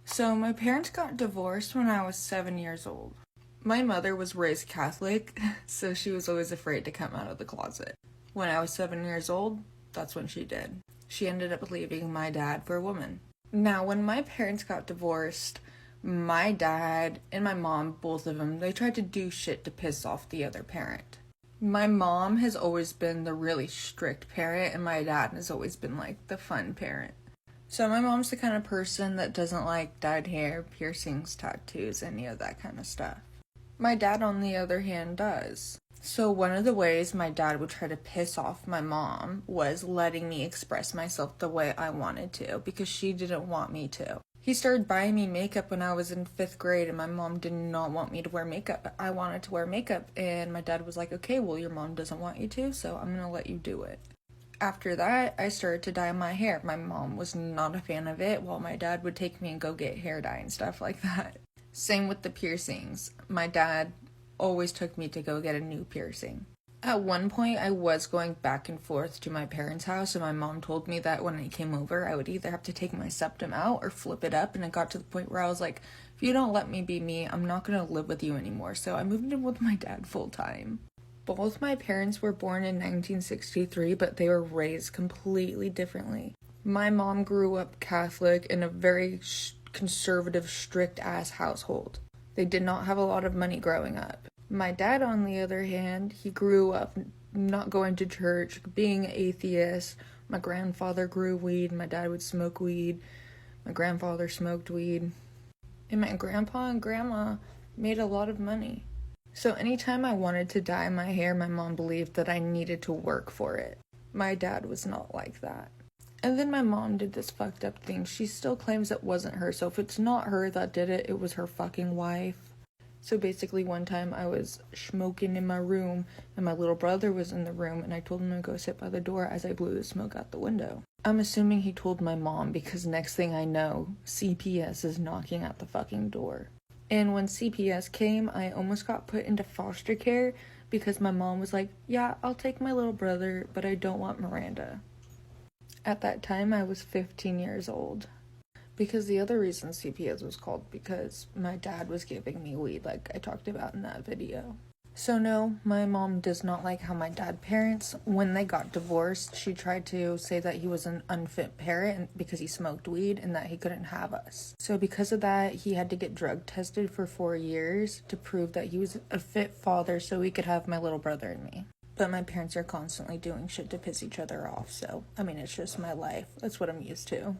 So my parents got divorced when I was 7 years old. My mother was raised Catholic, so she was always afraid to come out of the closet. When I was 7 years old, that's when she did. She ended up leaving my dad for a woman. Now, when my parents got divorced, my dad and my mom, both of them, they tried to do shit to piss off the other parent. My mom has always been the really strict parent, and my dad has always been like the fun parent. So my mom's the kind of person that doesn't like dyed hair, piercings, tattoos, any of that kind of stuff. My dad, on the other hand, does. So one of the ways my dad would try to piss off my mom was letting me express myself the way I wanted to, because she didn't want me to. He started buying me makeup when I was in 5th grade, and my mom did not want me to wear makeup. I wanted to wear makeup, and my dad was like, okay, well, your mom doesn't want you to, so I'm gonna let you do it. After that, I started to dye my hair. My mom was not a fan of it, while my dad would take me and go get hair dye and stuff like that. Same with the piercings. My dad always took me to go get a new piercing. At one point, I was going back and forth to my parents' house, and my mom told me that when I came over, I would either have to take my septum out or flip it up, and it got to the point where I was like, if you don't let me be me, I'm not going to live with you anymore. So I moved in with my dad full time. Both my parents were born in 1963, but they were raised completely differently. My mom grew up Catholic in a very conservative, strict-ass household. They did not have a lot of money growing up. My dad, on the other hand, he grew up not going to church, being atheist. My grandfather grew weed. My dad would smoke weed. My grandfather smoked weed. And my grandpa and grandma made a lot of money. So anytime I wanted to dye my hair, my mom believed that I needed to work for it. My dad was not like that. And then my mom did this fucked up thing. She still claims it wasn't her. So if it's not her that did it, it was her fucking wife. So basically one time I was smoking in my room and my little brother was in the room, and I told him to go sit by the door as I blew the smoke out the window. I'm assuming he told my mom, because next thing I know, CPS is knocking at the fucking door. And when CPS came, I almost got put into foster care because my mom was like, yeah, I'll take my little brother, but I don't want Miranda. At that time, I was 15 years old. Because the other reason CPS was called, because my dad was giving me weed, like I talked about in that video. So no, my mom does not like how my dad parents. When they got divorced, she tried to say that he was an unfit parent because he smoked weed and that he couldn't have us. So because of that, he had to get drug tested for 4 years to prove that he was a fit father so he could have my little brother and me. But my parents are constantly doing shit to piss each other off, so, I mean, it's just my life. That's what I'm used to.